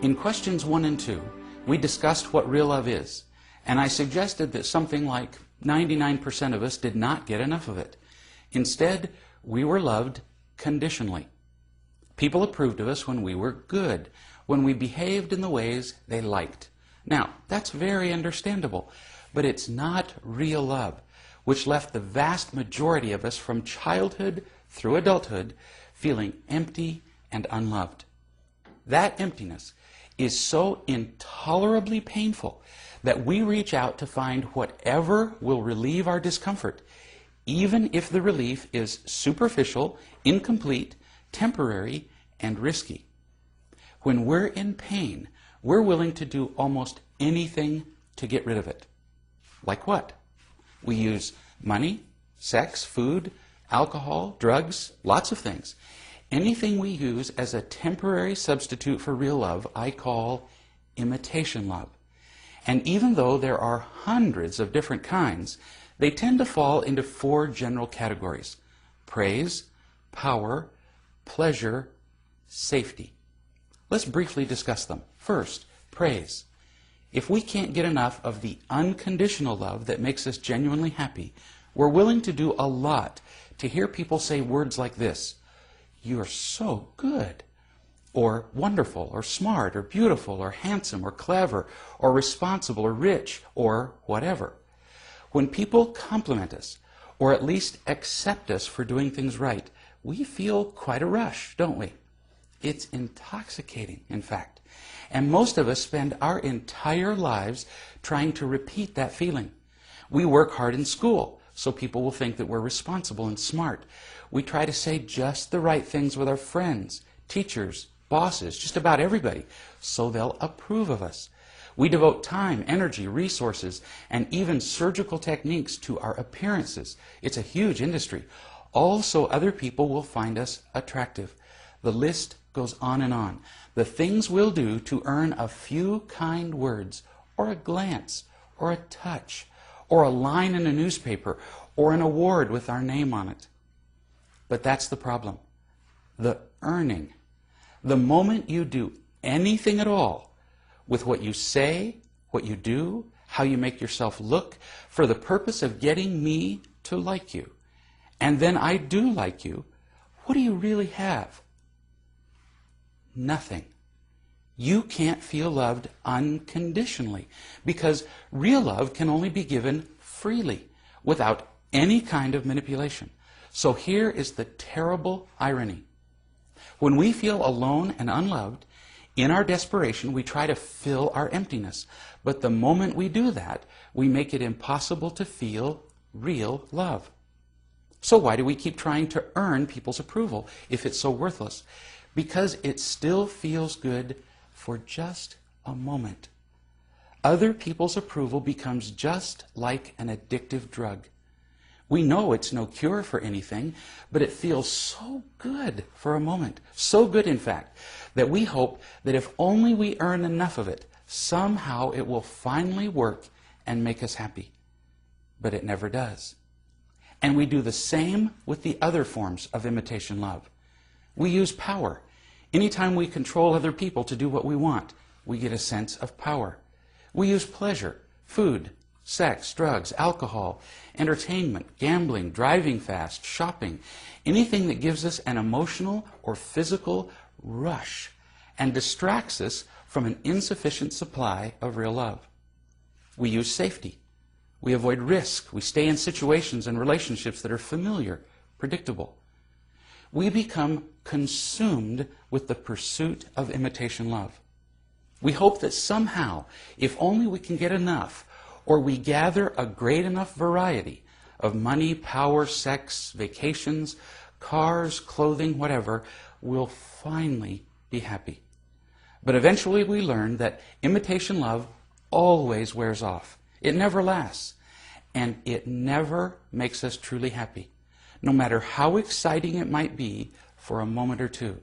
In questions 1 and 2, we discussed what real love is, and I suggested that something like 99% of us did not get enough of it. Instead, we were loved conditionally. People approved of us when we were good, when we behaved in the ways they liked. Now, that's very understandable, but it's not real love, which left the vast majority of us from childhood through adulthood feeling empty and unloved. That emptiness is so intolerably painful that we reach out to find whatever will relieve our discomfort, even if the relief is superficial, incomplete, temporary, and risky. When we're in pain, we're willing to do almost anything to get rid of it. Like what? We use money, sex, food, alcohol, drugs, lots of things. Anything we use as a temporary substitute for real love, I call imitation love. And even though there are hundreds of different kinds, they tend to fall into 4 general categories: praise, power, pleasure, safety. Let's briefly discuss them. First, praise. If we can't get enough of the unconditional love that makes us genuinely happy, we're willing to do a lot to hear people say words like this: "You are so good," or "wonderful," or "smart," or "beautiful," or "handsome," or "clever," or "responsible," or "rich," or whatever. When people compliment us, or at least accept us for doing things right, we feel quite a rush, don't we? It's intoxicating, in fact. And most of us spend our entire lives trying to repeat that feeling. We work hard in school, so people will think that we're responsible and smart. We try to say just the right things with our friends, teachers, bosses, just about everybody, so they'll approve of us. We devote time, energy, resources, and even surgical techniques to our appearances. It's a huge industry. Also, other people will find us attractive. The list goes on and on. The things we'll do to earn a few kind words, or a glance, or a touch, or a line in a newspaper, or an award with our name on it. But that's the problem. The earning. The moment you do anything at all with what you say, what you do, how you make yourself look, for the purpose of getting me to like you, and then I do like you, what do you really have? Nothing. You can't feel loved unconditionally, because real love can only be given freely, without any kind of manipulation. So here is the terrible irony. When we feel alone and unloved, in our desperation we try to fill our emptiness. But the moment we do that, we make it impossible to feel real love. So why do we keep trying to earn people's approval if it's so worthless? Because it still feels good for just a moment. Other people's approval becomes just like an addictive drug. We know it's no cure for anything, but it feels so good for a moment. So good, in fact, that we hope that if only we earn enough of it, somehow it will finally work and make us happy. But it never does. And we do the same with the other forms of imitation love. We use power. Anytime we control other people to do what we want, we get a sense of power. We use pleasure, food, sex, drugs, alcohol, entertainment, gambling, driving fast, shopping, anything that gives us an emotional or physical rush and distracts us from an insufficient supply of real love. We use safety. We avoid risk. We stay in situations and relationships that are familiar, predictable. We become consumed with the pursuit of imitation love. We hope that somehow, if only we can get enough, or we gather a great enough variety of money, power, sex, vacations, cars, clothing, whatever, we'll finally be happy. But eventually we learn that imitation love always wears off. It never lasts, and it never makes us truly happy, no matter how exciting it might be for a moment or two.